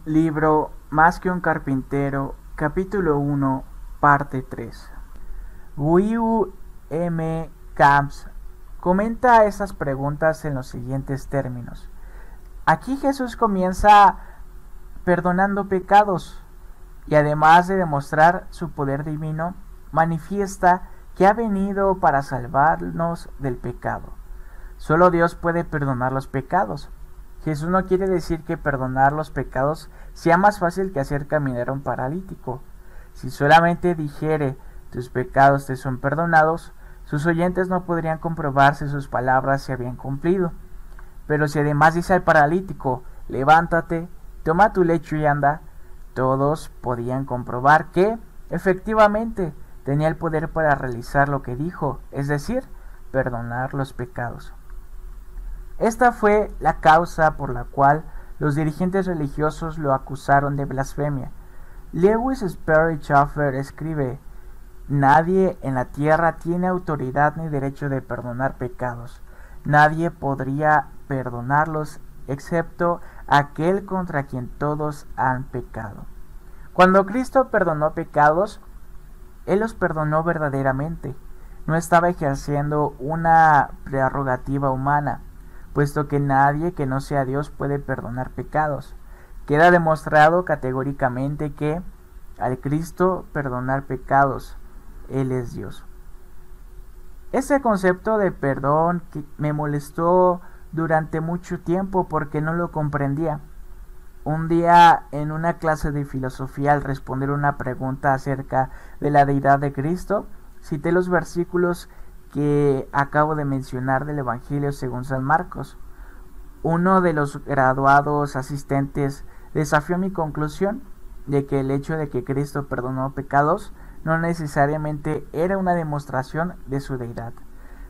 Libro Más que un carpintero, capítulo 1, parte 3. William M. Camps comenta estas preguntas en los siguientes términos. Aquí Jesús comienza perdonando pecados y además de demostrar su poder divino, manifiesta que ha venido para salvarnos del pecado. Solo Dios puede perdonar los pecados. Jesús no quiere decir que perdonar los pecados sea más fácil que hacer caminar a un paralítico. Si solamente dijere tus pecados te son perdonados, sus oyentes no podrían comprobar si sus palabras se habían cumplido. Pero si además dice al paralítico, levántate, toma tu lecho y anda, todos podían comprobar que, efectivamente, tenía el poder para realizar lo que dijo, es decir, perdonar los pecados. Esta fue la causa por la cual los dirigentes religiosos lo acusaron de blasfemia. Lewis Sperry Chafer escribe: nadie en la tierra tiene autoridad ni derecho de perdonar pecados. Nadie podría perdonarlos excepto aquel contra quien todos han pecado. Cuando Cristo perdonó pecados, Él los perdonó verdaderamente. No estaba ejerciendo una prerrogativa humana, puesto que nadie que no sea Dios puede perdonar pecados. Queda demostrado categóricamente que al Cristo perdonar pecados, Él es Dios. Ese concepto de perdón me molestó durante mucho tiempo porque no lo comprendía. Un día en una clase de filosofía, al responder una pregunta acerca de la deidad de Cristo, cité los versículos que acabo de mencionar del Evangelio según San Marcos. Uno de los graduados asistentes desafió mi conclusión de que el hecho de que Cristo perdonó pecados no necesariamente era una demostración de su deidad.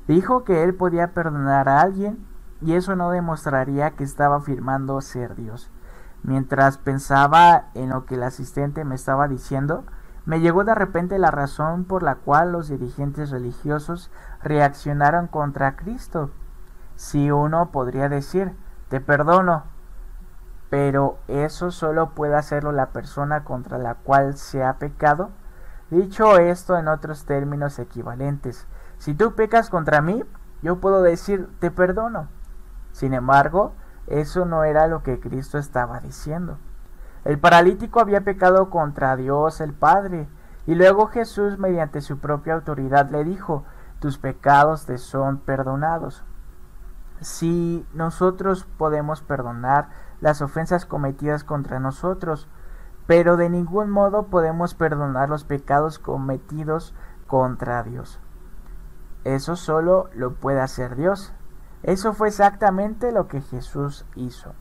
Dijo que él podía perdonar a alguien y eso no demostraría que estaba afirmando ser Dios. Mientras pensaba en lo que el asistente me estaba diciendo, me llegó de repente la razón por la cual los dirigentes religiosos reaccionaron contra Cristo. Si uno podría decir, te perdono, pero eso solo puede hacerlo la persona contra la cual se ha pecado. Dicho esto en otros términos equivalentes, si tú pecas contra mí, yo puedo decir, te perdono. Sin embargo, eso no era lo que Cristo estaba diciendo. El paralítico había pecado contra Dios el Padre, y luego Jesús, mediante su propia autoridad, le dijo, tus pecados te son perdonados. Si nosotros podemos perdonar las ofensas cometidas contra nosotros, pero de ningún modo podemos perdonar los pecados cometidos contra Dios. Eso solo lo puede hacer Dios. Eso fue exactamente lo que Jesús hizo.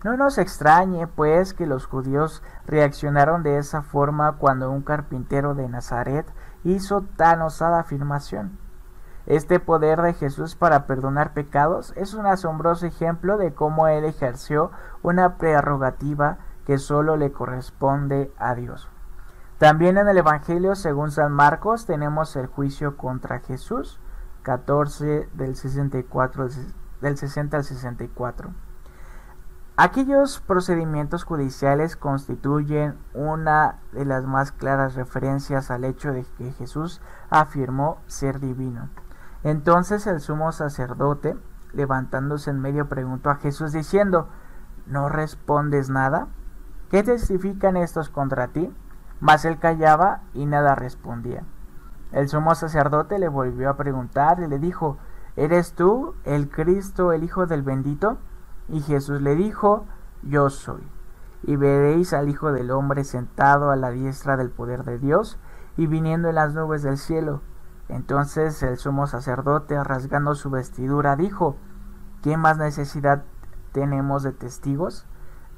No nos extrañe, pues, que los judíos reaccionaron de esa forma cuando un carpintero de Nazaret hizo tan osada afirmación. Este poder de Jesús para perdonar pecados es un asombroso ejemplo de cómo Él ejerció una prerrogativa que solo le corresponde a Dios. También en el Evangelio según San Marcos tenemos el juicio contra Jesús, 14 del 60 al 64. Aquellos procedimientos judiciales constituyen una de las más claras referencias al hecho de que Jesús afirmó ser divino. Entonces el sumo sacerdote, levantándose en medio, preguntó a Jesús diciendo, ¿no respondes nada? ¿Qué testifican estos contra ti? Mas él callaba y nada respondía. El sumo sacerdote le volvió a preguntar y le dijo, ¿eres tú el Cristo, el Hijo del Bendito? Y Jesús le dijo, yo soy. Y veréis al Hijo del Hombre sentado a la diestra del poder de Dios y viniendo en las nubes del cielo. Entonces el sumo sacerdote, rasgando su vestidura, dijo, ¿qué más necesidad tenemos de testigos?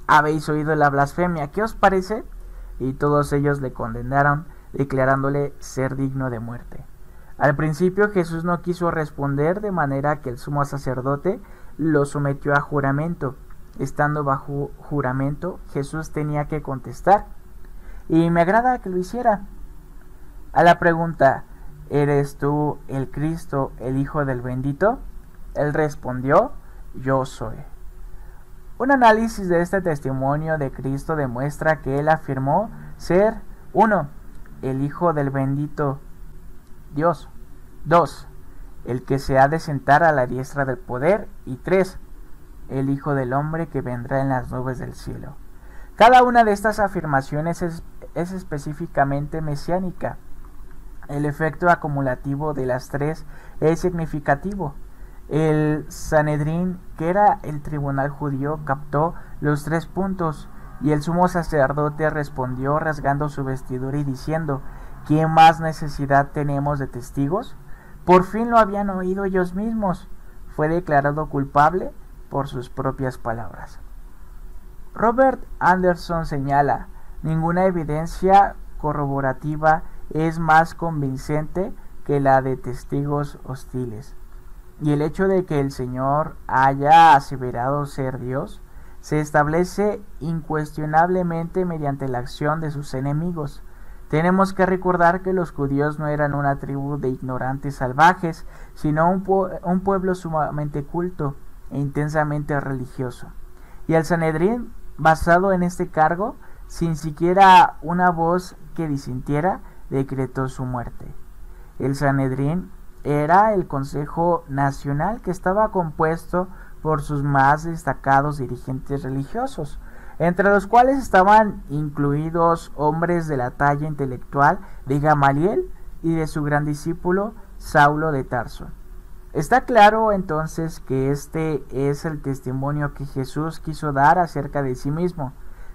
¿Habéis oído la blasfemia? ¿Qué os parece? Y todos ellos le condenaron, declarándole ser digno de muerte. Al principio Jesús no quiso responder, de manera que el sumo sacerdote lo sometió a juramento. Estando bajo juramento, Jesús tenía que contestar, y me agrada que lo hiciera. A la pregunta, ¿eres tú el Cristo, el Hijo del Bendito? Él respondió, yo soy. Un análisis de este testimonio de Cristo demuestra que él afirmó ser 1. El Hijo del bendito Dios. 2. El que se ha de sentar a la diestra del poder. Y 3. El Hijo del hombre que vendrá en las nubes del cielo. Cada una de estas afirmaciones es específicamente mesiánica. El efecto acumulativo de las tres es significativo. El Sanedrín, que era el tribunal judío, captó los 3 puntos, y el sumo sacerdote respondió rasgando su vestidura y diciendo: ¿qué más necesidad tenemos de testigos? Por fin lo habían oído ellos mismos. Fue declarado culpable por sus propias palabras. Robert Anderson señala: ninguna evidencia corroborativa es más convincente que la de testigos hostiles. Y el hecho de que el Señor haya aseverado ser Dios se establece incuestionablemente mediante la acción de sus enemigos. Tenemos que recordar que los judíos no eran una tribu de ignorantes salvajes, sino un pueblo sumamente culto e intensamente religioso. Y el Sanedrín, basado en este cargo, sin siquiera una voz que disintiera, decretó su muerte. El Sanedrín era el Consejo Nacional, que estaba compuesto por sus más destacados dirigentes religiosos, entre los cuales estaban incluidos hombres de la talla intelectual de Gamaliel y de su gran discípulo Saulo de Tarso. Está claro entonces que este es el testimonio que Jesús quiso dar acerca de sí mismo.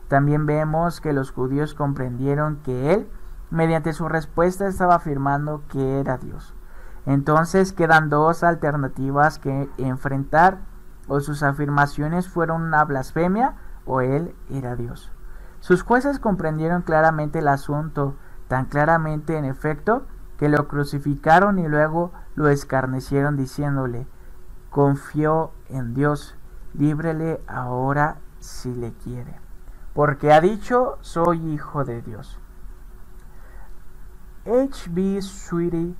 También vemos que los judíos comprendieron que él, mediante su respuesta, estaba afirmando que era Dios. Entonces quedan 2 alternativas que enfrentar: o sus afirmaciones fueron una blasfemia o él era Dios. Sus jueces comprendieron claramente el asunto, tan claramente en efecto, que lo crucificaron y luego lo escarnecieron diciéndole: confió en Dios, líbrele ahora si le quiere, porque ha dicho: soy hijo de Dios. H.B. Sweetie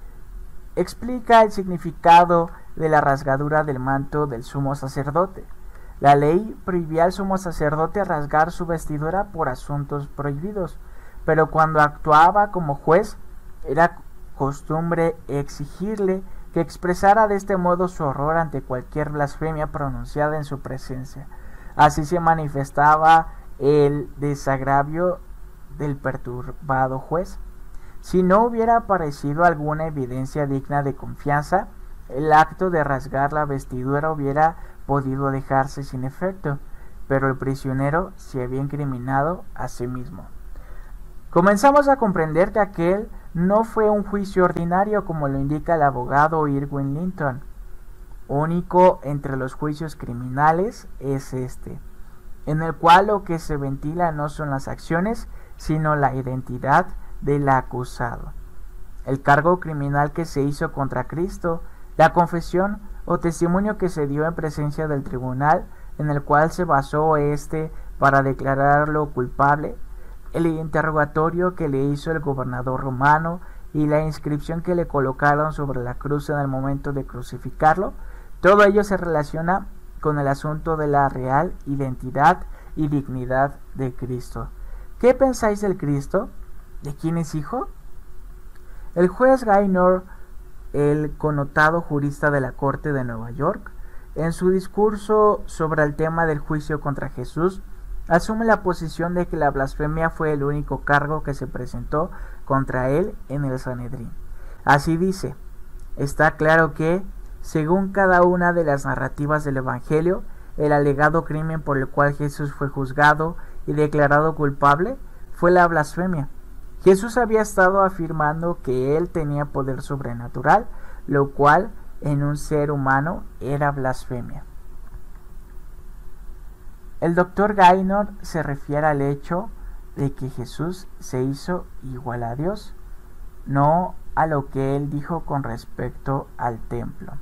explica el significado de la rasgadura del manto del sumo sacerdote. La ley prohibía al sumo sacerdote rasgar su vestidura por asuntos prohibidos, pero cuando actuaba como juez era costumbre exigirle que expresara de este modo su horror ante cualquier blasfemia pronunciada en su presencia. Así se manifestaba el desagravio del perturbado juez. Si no hubiera aparecido alguna evidencia digna de confianza, el acto de rasgar la vestidura hubiera podido dejarse sin efecto, pero el prisionero se había incriminado a sí mismo. Comenzamos a comprender que aquel no fue un juicio ordinario, como lo indica el abogado Irwin Linton. Único entre los juicios criminales es este, en el cual lo que se ventila no son las acciones, sino la identidad del acusado. El cargo criminal que se hizo contra Cristo, la confesión o testimonio que se dio en presencia del tribunal en el cual se basó este para declararlo culpable, el interrogatorio que le hizo el gobernador romano y la inscripción que le colocaron sobre la cruz en el momento de crucificarlo, todo ello se relaciona con el asunto de la real identidad y dignidad de Cristo. ¿Qué pensáis del Cristo? ¿De quién es hijo? El juez Gaynor, el connotado jurista de la Corte de Nueva York, en su discurso sobre el tema del juicio contra Jesús, asume la posición de que la blasfemia fue el único cargo que se presentó contra él en el Sanedrín. Así dice: está claro que, según cada una de las narrativas del Evangelio, el alegado crimen por el cual Jesús fue juzgado y declarado culpable fue la blasfemia. Jesús había estado afirmando que él tenía poder sobrenatural, lo cual en un ser humano era blasfemia. El Dr. Gaynor se refiere al hecho de que Jesús se hizo igual a Dios, no a lo que él dijo con respecto al templo.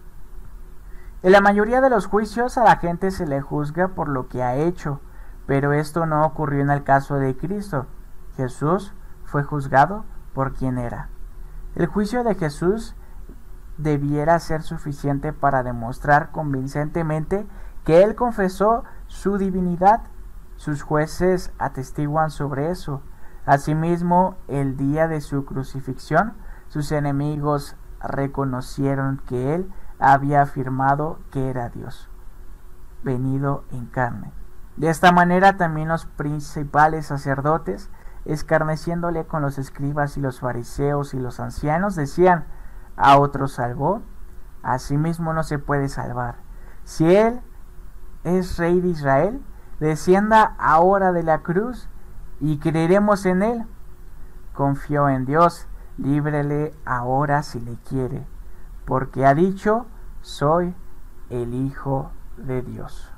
En la mayoría de los juicios a la gente se le juzga por lo que ha hecho, pero esto no ocurrió en el caso de Cristo. Jesús fue juzgado por quien era. El juicio de Jesús debiera ser suficiente para demostrar convincentemente que él confesó su divinidad. Sus jueces atestiguan sobre eso. Asimismo, el día de su crucifixión, sus enemigos reconocieron que él había afirmado que era Dios, venido en carne. De esta manera también los principales sacerdotes, escarneciéndole con los escribas y los fariseos y los ancianos, decían: a otro salvó, a sí mismo no se puede salvar. Si él es rey de Israel, descienda ahora de la cruz y creeremos en él. Confió en Dios, líbrele ahora si le quiere, porque ha dicho: soy el Hijo de Dios.